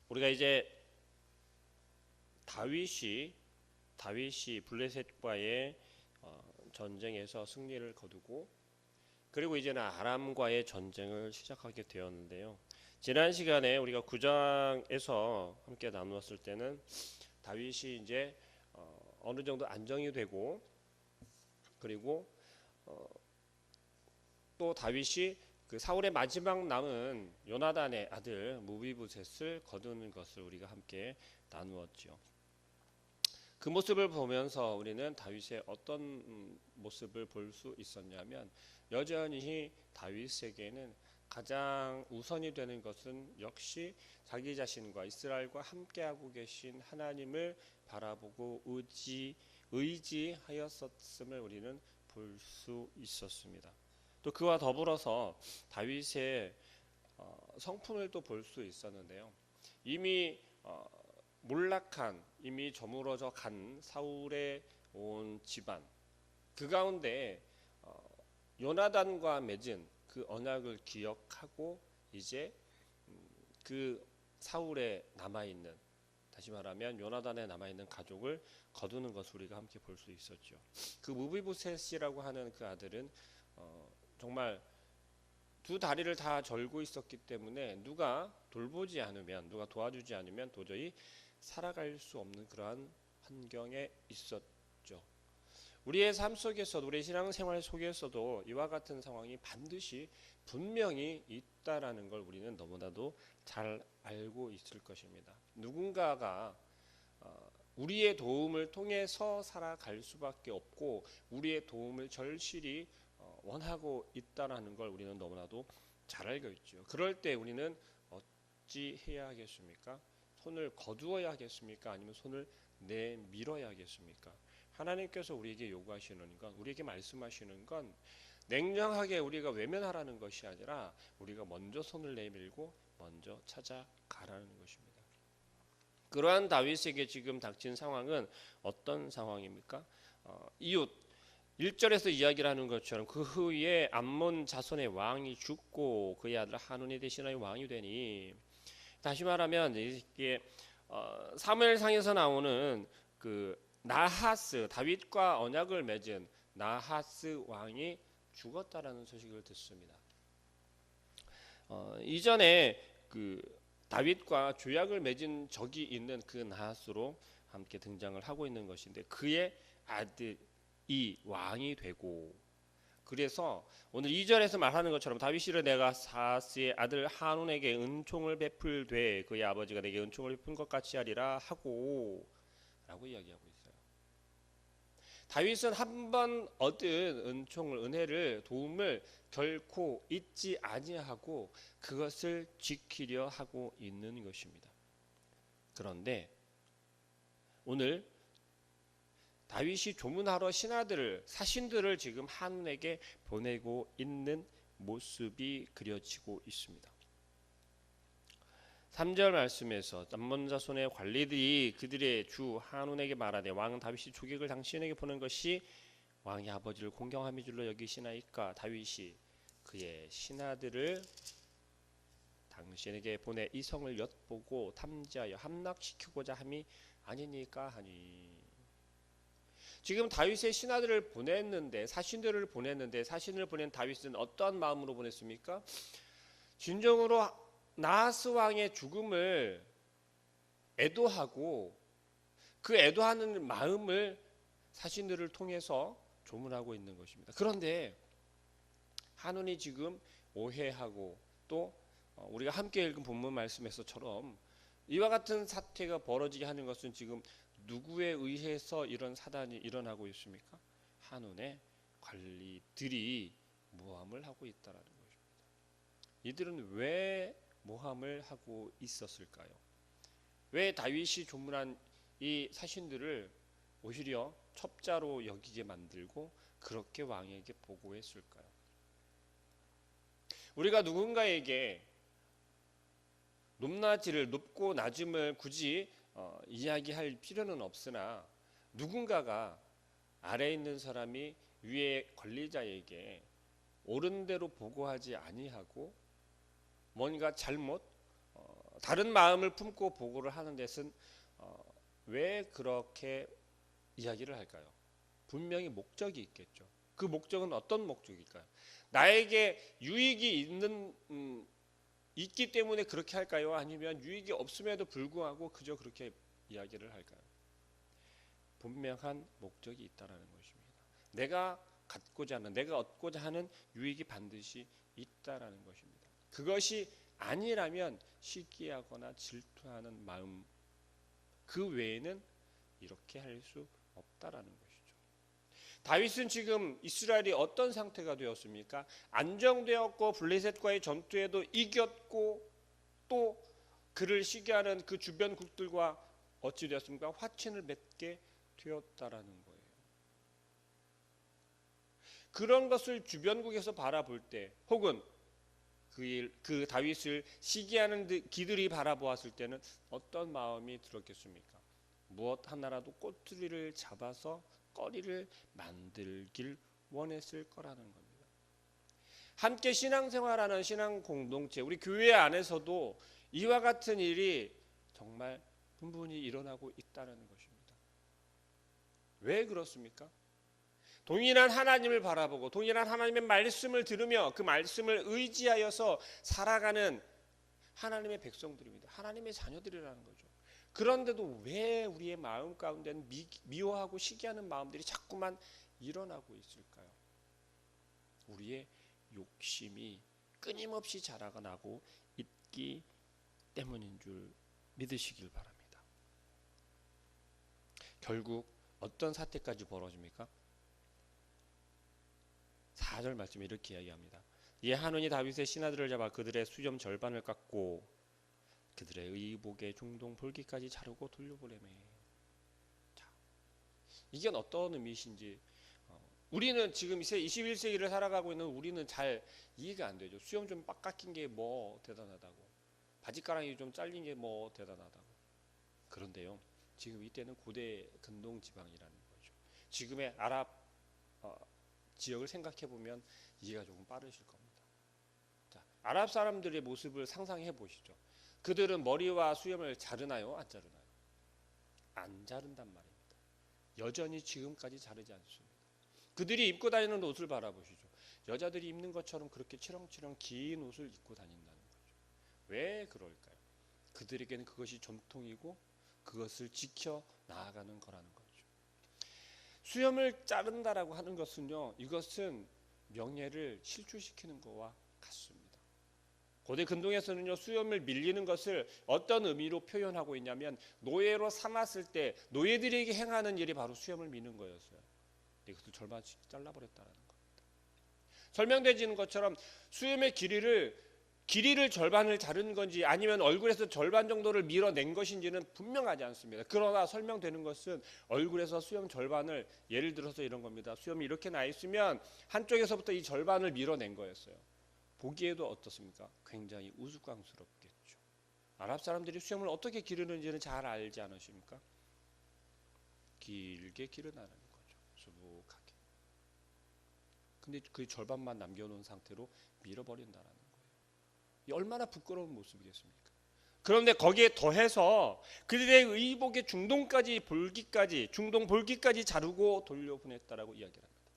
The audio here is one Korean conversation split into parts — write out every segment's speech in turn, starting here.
우리가 이제 다윗이 블레셋과의 전쟁에서 승리를 거두고 그리고 이제는 아람과의 전쟁을 시작하게 되었는데요. 지난 시간에 우리가 9장에서 함께 나누었을 때는 다윗이 이제 어느 정도 안정이 되고 그리고 또 다윗이 그 사울의 마지막 남은 요나단의 아들 무비보셋을 거두는 것을 우리가 함께 나누었죠. 그 모습을 보면서 우리는 다윗의 어떤 모습을 볼 수 있었냐면 여전히 다윗에게는 가장 우선이 되는 것은 역시 자기 자신과 이스라엘과 함께하고 계신 하나님을 바라보고 의지하였었음을 우리는 볼 수 있었습니다. 또 그와 더불어서 다윗의 성품을 또 볼 수 있었는데요. 이미 몰락한 이미 저물어져 간 사울의 온 집안 그 가운데 요나단과 맺은 그 언약을 기억하고 이제 그 사울에 남아있는 다시 말하면 요나단에 남아있는 가족을 거두는 것을 우리가 함께 볼 수 있었죠. 그 무비보셋이라고 하는 그 아들은 정말 두 다리를 다 절고 있었기 때문에 누가 돌보지 않으면 누가 도와주지 않으면 도저히 살아갈 수 없는 그러한 환경에 있었죠. 우리의 삶 속에서도 우리의 신앙생활 속에서도 이와 같은 상황이 반드시 분명히 있다라는 걸 우리는 너무나도 잘 알고 있을 것입니다. 누군가가 우리의 도움을 통해서 살아갈 수밖에 없고 우리의 도움을 절실히 원하고 있다라는 걸 우리는 너무나도 잘 알고 있죠. 그럴 때 우리는 어찌 해야 하겠습니까? 손을 거두어야 하겠습니까? 아니면 손을 내밀어야 하겠습니까? 하나님께서 우리에게 요구하시는 건, 우리에게 말씀하시는 건 냉정하게 우리가 외면하라는 것이 아니라 우리가 먼저 손을 내밀고 먼저 찾아가라는 것입니다. 그러한 다윗에게 지금 닥친 상황은 어떤 상황입니까? 이웃 1절에서 이야기를 하는 것처럼 그 후에 암몬 자손의 왕이 죽고 그의 아들 한운이 대신하여 왕이 되니, 다시 말하면 이게 사무엘상에서 나오는 그 나하스 다윗과 언약을 맺은 나하스 왕이 죽었다라는 소식을 듣습니다. 이전에 그 다윗과 조약을 맺은 적이 있는 그 나하스로 함께 등장을 하고 있는 것인데 그의 아들이 왕이 되고, 그래서 오늘 2절에서 말하는 것처럼 다윗이 내가 사스의 아들 한운에게 은총을 베풀되 그의 아버지가 내게 은총을 베푼 것 같이 하리라 하고 라고 이야기하고 있어요. 다윗은 한 번 얻은 은총을 은혜를 도움을 결코 잊지 아니하고 그것을 지키려 하고 있는 것입니다. 그런데 오늘 다윗이 조문하러 신하들을 사신들을 지금 한운에게 보내고 있는 모습이 그려지고 있습니다. 3절 말씀에서 암몬 자손의 관리들이 그들의 주 한운에게 말하되 왕 다윗이 조객을 당신에게 보낸 것이 왕의 아버지를 공경함이 줄로 여기시나이까? 다윗이 그의 신하들을 당신에게 보내 이 성을 엿보고 탐지하여 함락시키고자 함이 아니니까 하니. 지금 다윗의 신하들을 보냈는데 사신들을 보냈는데 사신을 보낸 다윗은 어떠한 마음으로 보냈습니까? 진정으로 나하스 왕의 죽음을 애도하고 그 애도하는 마음을 사신들을 통해서 조문하고 있는 것입니다. 그런데 한운이 지금 오해하고 또 우리가 함께 읽은 본문 말씀에서처럼 이와 같은 사태가 벌어지게 하는 것은 지금 누구에 의해서 이런 사단이 일어나고 있습니까? 한운의 관리들이 모함을 하고 있다라는 것입니다. 이들은 왜 모함을 하고 있었을까요? 왜 다윗이 조문한 이 사신들을 오히려 첩자로 여기게 만들고 그렇게 왕에게 보고했을까요? 우리가 누군가에게 높낮이를 높고 낮음을 굳이 이야기할 필요는 없으나 누군가가 아래에 있는 사람이 위에 관리자에게 옳은 대로 보고하지 아니하고 뭔가 잘못 다른 마음을 품고 보고를 하는 데는 왜 그렇게 이야기를 할까요? 분명히 목적이 있겠죠. 그 목적은 어떤 목적일까요? 나에게 유익이 있기 때문에 그렇게 할까요? 아니면 유익이 없음에도 불구하고 그저 그렇게 이야기를 할까요? 분명한 목적이 있다라는 것입니다. 내가 갖고자 하는, 내가 얻고자 하는 유익이 반드시 있다라는 것입니다. 그것이 아니라면 시기하거나 질투하는 마음 그 외에는 이렇게 할 수 없다라는 것이죠. 다윗은 지금 이스라엘이 어떤 상태가 되었습니까? 안정되었고 블레셋과의 전투에도 이겼고 또 그를 시기하는 그 주변국들과 어찌 되었습니까? 화친을 맺게 되었다라는 거예요. 그런 것을 주변국에서 바라볼 때 혹은 그 다윗을 시기하는 기들이 바라보았을 때는 어떤 마음이 들었겠습니까? 무엇 하나라도 꼬투리를 잡아서 꺼리를 만들길 원했을 거라는 겁니다. 함께 신앙생활하는 신앙 공동체, 우리 교회 안에서도 이와 같은 일이 정말 분분히 일어나고 있다는 것입니다. 왜 그렇습니까? 동일한 하나님을 바라보고 동일한 하나님의 말씀을 들으며 그 말씀을 의지하여서 살아가는 하나님의 백성들입니다. 하나님의 자녀들이라는 거죠. 그런데도 왜 우리의 마음 가운데는 미워하고 시기하는 마음들이 자꾸만 일어나고 있을까요? 우리의 욕심이 끊임없이 자라나고 있기 때문인 줄 믿으시길 바랍니다. 결국 어떤 사태까지 벌어집니까? 4절 말씀에 이렇게 이야기합니다. 이에 한온이 다윗의 신하들을 잡아 그들의 수염 절반을 깎고 그들의 의복의 중동 볼기까지 자르고 돌려보내매. 자, 이게 어떤 의미이신지 우리는 지금 21세기를 살아가고 있는 우리는 잘 이해가 안 되죠. 수염 좀 빡 깎인 게 뭐 대단하다고, 바지가랑이 좀 잘린 게 뭐 대단하다고. 그런데요, 지금 이때는 고대 근동 지방이라는 거죠. 지금의 아랍 지역을 생각해 보면 이해가 조금 빠르실 겁니다. 자, 아랍 사람들의 모습을 상상해 보시죠. 그들은 머리와 수염을 자르나요? 안 자르나요? 안 자른단 말입니다. 여전히 지금까지 자르지 않습니다. 그들이 입고 다니는 옷을 바라보시죠. 여자들이 입는 것처럼 그렇게 치렁치렁 긴 옷을 입고 다닌다는 거죠. 왜 그럴까요? 그들에게는 그것이 전통이고 그것을 지켜 나아가는 거라는 거죠. 수염을 자른다라고 하는 것은요, 이것은 명예를 실추시키는 것과 같습니다. 고대 근동에서는요, 수염을 밀리는 것을 어떤 의미로 표현하고 있냐면 노예로 삼았을 때 노예들에게 행하는 일이 바로 수염을 미는 거였어요. 이것을 절반씩 잘라버렸다는 겁니다. 설명되지는 것처럼 수염의 길이를 절반을 자른 건지 아니면 얼굴에서 절반 정도를 밀어낸 것인지는 분명하지 않습니다. 그러나 설명되는 것은 얼굴에서 수염 절반을, 예를 들어서 이런 겁니다. 수염이 이렇게 나 있으면 한쪽에서부터 이 절반을 밀어낸 거였어요. 보기에도 어떻습니까? 굉장히 우스꽝스럽겠죠. 아랍 사람들이 수염을 어떻게 기르는지는 잘 알지 않으십니까? 길게 기르나는 거죠. 수북하게. 근데 그 절반만 남겨놓은 상태로 밀어버린다는 거예요. 얼마나 부끄러운 모습이겠습니까? 그런데 거기에 더해서 그들의 의복의 중동 볼기까지 자르고 돌려보냈다라고 이야기를 합니다.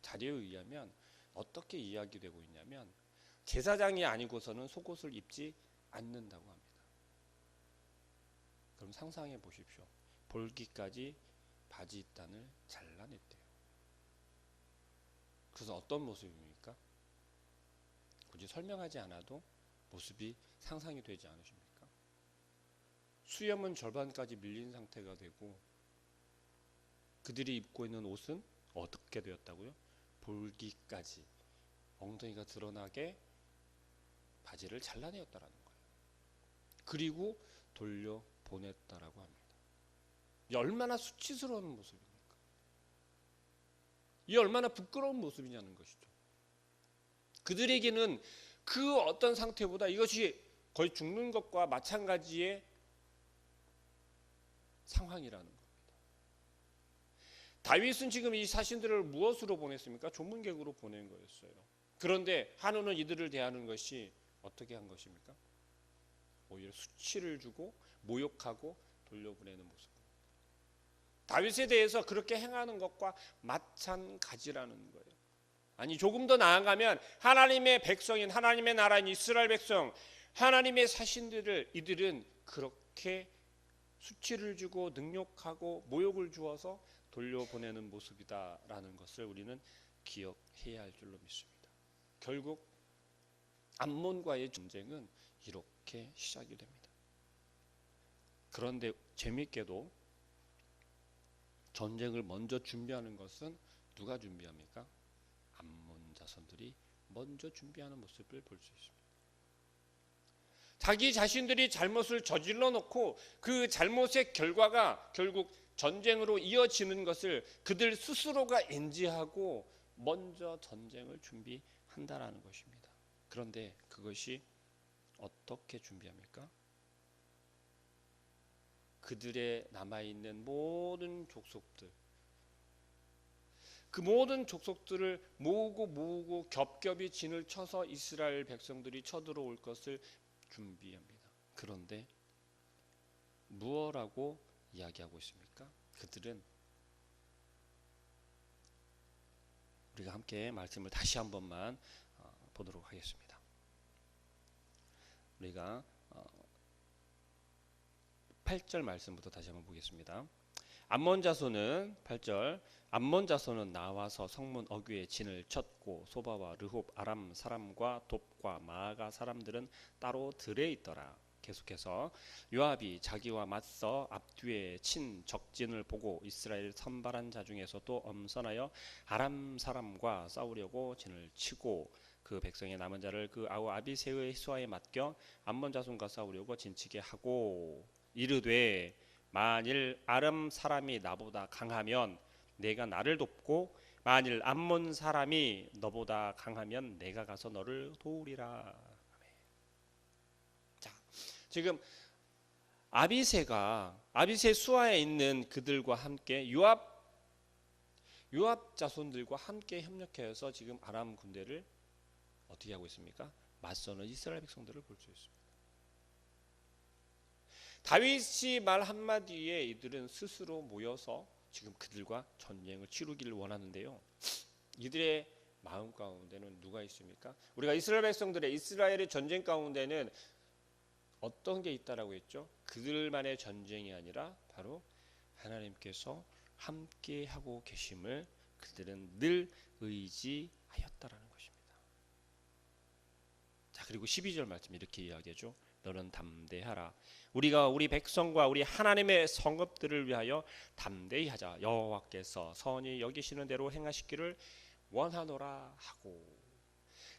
자료에 의하면 어떻게 이야기되고 있냐면 제사장이 아니고서는 속옷을 입지 않는다고 합니다. 그럼 상상해 보십시오. 볼기까지 바지 입단을 잘라냈대요. 그래서 어떤 모습입니까? 굳이 설명하지 않아도 모습이 상상이 되지 않으십니까? 수염은 절반까지 밀린 상태가 되고 그들이 입고 있는 옷은 어떻게 되었다고요? 볼기까지 엉덩이가 드러나게 바지를 잘라내었다라는 거예요. 그리고 돌려보냈다라고 합니다. 이 얼마나 수치스러운 모습입니까? 이 얼마나 부끄러운 모습이냐는 것이죠. 그들에게는 그 어떤 상태보다 이것이 거의 죽는 것과 마찬가지의 상황이라는 겁니다. 다윗은 지금 이 사신들을 무엇으로 보냈습니까? 조문객으로 보낸 거였어요. 그런데 한우는 이들을 대하는 것이 어떻게 한 것입니까? 오히려 수치를 주고 모욕하고 돌려보내는 모습. 다윗에 대해서 그렇게 행하는 것과 마찬가지라는 거예요. 아니, 조금 더 나아가면 하나님의 백성인, 하나님의 나라인 이스라엘 백성, 하나님의 사신들을 이들은 그렇게 수치를 주고 능욕하고 모욕을 주어서 돌려보내는 모습이다라는 것을 우리는 기억해야 할 줄로 믿습니다. 결국 암몬과의 전쟁은 이렇게 시작이 됩니다. 그런데 재미있게도 전쟁을 먼저 준비하는 것은 누가 준비합니까? 암몬 자손들이 먼저 준비하는 모습을 볼 수 있습니다. 자기 자신들이 잘못을 저질러 놓고 그 잘못의 결과가 결국 전쟁으로 이어지는 것을 그들 스스로가 인지하고 먼저 전쟁을 준비한다라는 것입니다. 그런데 그것이 어떻게 준비합니까? 그들의 남아있는 모든 족속들, 그 모든 족속들을 모으고 겹겹이 진을 쳐서 이스라엘 백성들이 쳐들어올 것을 준비합니다. 그런데 무엇라고 이야기하고 있습니까? 그들은, 우리가 함께 말씀을 다시 한 번만 보도록 하겠습니다. 우리가 8절 말씀부터 다시 한번 보겠습니다. 암몬 자손은 8절, 암몬 자손은 나와서 성문 어귀에 진을 쳤고 소바와 르홉 아람 사람과 돕과 마아가 사람들은 따로 들에 있더라. 계속해서 요압이 자기와 맞서 앞뒤에 친 적진을 보고 이스라엘 선발한 자 중에서 또 엄선하여 아람 사람과 싸우려고 진을 치고 그 백성의 남은 자를 그 아우 아비새의 수하에 맡겨 암몬 자손과 싸우려고 진치게 하고 이르되 만일 아람 사람이 나보다 강하면 내가 나를 돕고 만일 암몬 사람이 너보다 강하면 내가 가서 너를 도우리라. 자, 지금 아비새 수하에 있는 그들과 함께 요압 자손들과 함께 협력해서 지금 아람 군대를 어떻게 하고 있습니까? 맞서는 이스라엘 백성들을 볼 수 있습니다. 다윗이 말 한마디에 이들은 스스로 모여서 지금 그들과 전쟁을 치르기를 원하는데요. 이들의 마음 가운데는 누가 있습니까? 우리가 이스라엘 백성들의 이스라엘의 전쟁 가운데는 어떤 게 있다라고 했죠? 그들만의 전쟁이 아니라 바로 하나님께서 함께 하고 계심을 그들은 늘 의지하였다라는 것입니다. 자, 그리고 12절 말씀 이렇게 이야기하죠. 너는 담대하라. 우리가 우리 백성과 우리 하나님의 성읍들을 위하여 담대히 하자. 여호와께서 선히 여기시는 대로 행하시기를 원하노라 하고,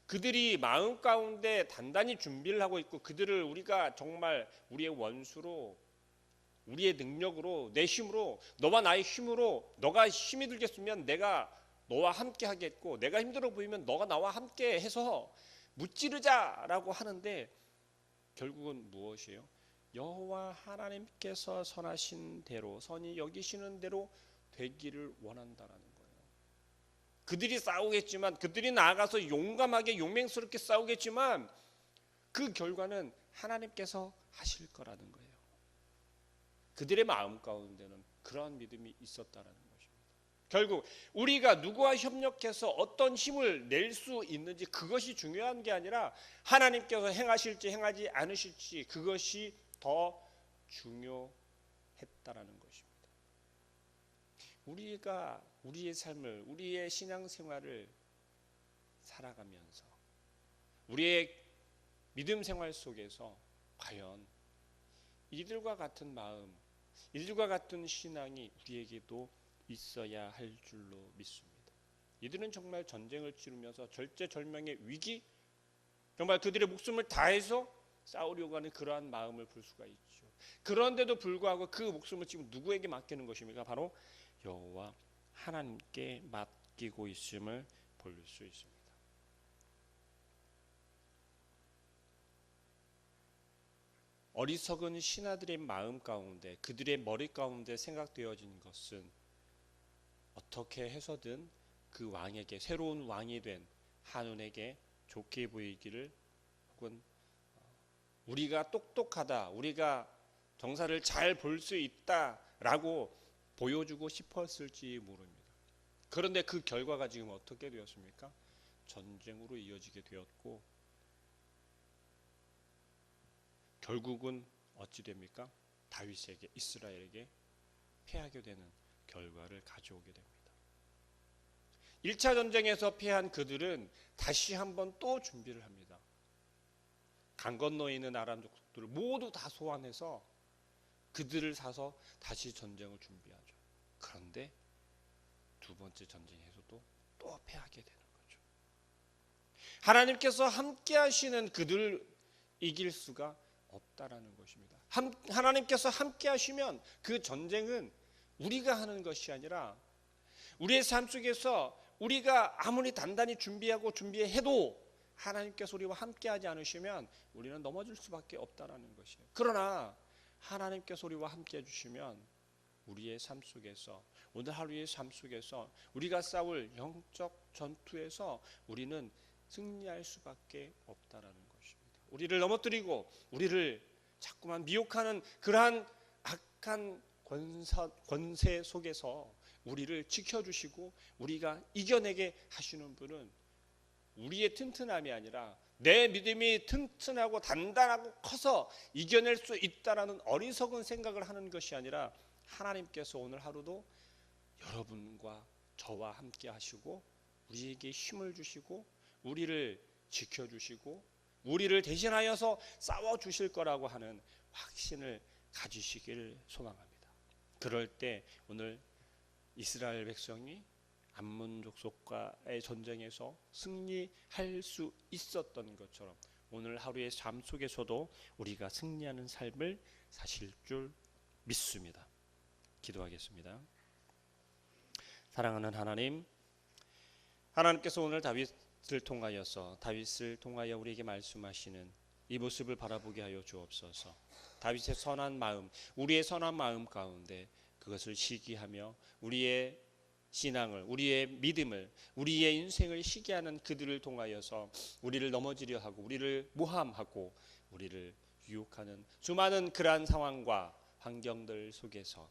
그들이 마음 가운데 단단히 준비를 하고 있고 그들을 우리가 정말 우리의 원수로, 우리의 능력으로, 내 힘으로, 너와 나의 힘으로, 너가 힘이 들겠으면 내가 너와 함께 하겠고 내가 힘들어 보이면 너가 나와 함께 해서 무찌르자라고 하는데 결국은 무엇이에요? 여호와 하나님께서 선하신 대로, 선히 여기시는 대로 되기를 원한다라는 거예요. 그들이 싸우겠지만, 그들이 나아가서 용감하게 용맹스럽게 싸우겠지만 그 결과는 하나님께서 하실 거라는 거예요. 그들의 마음 가운데는 그러한 믿음이 있었다라는 것입니다. 결국 우리가 누구와 협력해서 어떤 힘을 낼 수 있는지 그것이 중요한 게 아니라 하나님께서 행하실지 행하지 않으실지 그것이 더 중요했다라는 것입니다. 우리가 우리의 삶을, 우리의 신앙생활을 살아가면서 우리의 믿음 생활 속에서 과연 이들과 같은 마음, 이들과 같은 신앙이 우리에게도 있어야 할 줄로 믿습니다. 이들은 정말 전쟁을 치르면서 절제절명의 위기, 정말 그들의 목숨을 다해서 싸우려고 하는 그러한 마음을 볼 수가 있죠. 그런데도 불구하고 그 목숨을 지금 누구에게 맡기는 것입니까? 바로 여호와 하나님께 맡기고 있음을 볼 수 있습니다. 어리석은 신하들의 마음 가운데, 그들의 머리 가운데 생각되어진 것은 어떻게 해서든 그 왕에게, 새로운 왕이 된 한온에게 좋게 보이기를, 혹은 우리가 똑똑하다, 우리가 정사를 잘 볼 수 있다라고 보여주고 싶었을지 모릅니다. 그런데 그 결과가 지금 어떻게 되었습니까? 전쟁으로 이어지게 되었고 결국은 어찌 됩니까? 다윗에게, 이스라엘에게 패하게 되는 결과를 가져오게 됩니다. 1차 전쟁에서 패한 그들은 다시 한번 또 준비를 합니다. 강 건너에 있는 아람 족속들을 모두 다 소환해서 그들을 사서 다시 전쟁을 준비하죠. 그런데 두 번째 전쟁에서도 또 패하게 되는 거죠. 하나님께서 함께 하시는 그들을 이길 수가 없다라는 것입니다. 하나님께서 함께 하시면 그 전쟁은 우리가 하는 것이 아니라 우리의 삶 속에서 우리가 아무리 단단히 준비하고 준비해도 하나님께서 우리와 함께 하지 않으시면 우리는 넘어질 수밖에 없다라는 것이에요. 그러나 하나님께서 우리와 함께 해주시면 우리의 삶 속에서, 오늘 하루의 삶 속에서 우리가 싸울 영적 전투에서 우리는 승리할 수밖에 없다라는 것입니다. 우리를 넘어뜨리고 우리를 자꾸만 미혹하는 그러한 악한 권세 속에서 우리를 지켜주시고 우리가 이겨내게 하시는 분은 우리의 튼튼함이 아니라 내 믿음이 튼튼하고 단단하고 커서 이겨낼 수 있다라는 어리석은 생각을 하는 것이 아니라 하나님께서 오늘 하루도 여러분과 저와 함께 하시고 우리에게 힘을 주시고 우리를 지켜주시고 우리를 대신하여서 싸워주실 거라고 하는 확신을 가지시기를 소망합니다. 그럴 때 오늘 이스라엘 백성이 암몬 족속과의 전쟁에서 승리할 수 있었던 것처럼 오늘 하루의 삶 속에서도 우리가 승리하는 삶을 사실 줄 믿습니다. 기도하겠습니다. 사랑하는 하나님, 하나님께서 오늘 다윗을 통하여 우리에게 말씀하시는 이 모습을 바라보게 하여 주옵소서. 다윗의 선한 마음, 우리의 선한 마음 가운데 그것을 시기하며 우리의 신앙을, 우리의 믿음을, 우리의 인생을 시기하는 그들을 통하여서 우리를 넘어지려 하고 우리를 모함하고 우리를 유혹하는 수많은 그러한 상황과 환경들 속에서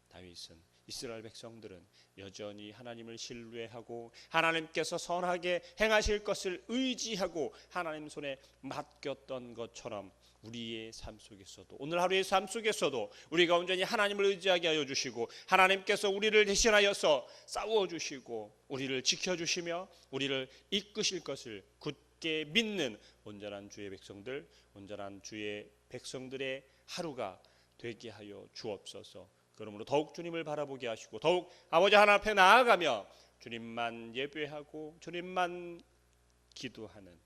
다윗은, 이스라엘 백성들은 여전히 하나님을 신뢰하고 하나님께서 선하게 행하실 것을 의지하고 하나님 손에 맡겼던 것처럼 우리의 삶 속에서도, 오늘 하루의 삶 속에서도 우리가 온전히 하나님을 의지하게 하여 주시고 하나님께서 우리를 대신하여서 싸워주시고 우리를 지켜주시며 우리를 이끄실 것을 굳게 믿는 온전한 주의 백성들, 온전한 주의 백성들의 하루가 되게 하여 주옵소서. 그러므로 더욱 주님을 바라보게 하시고 더욱 아버지 하나님 앞에 나아가며 주님만 예배하고 주님만 기도하는,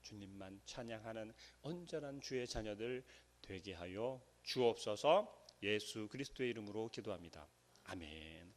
주님만 찬양하는 온전한 주의 자녀들 되게 하여 주옵소서. 예수 그리스도의 이름으로 기도합니다. 아멘.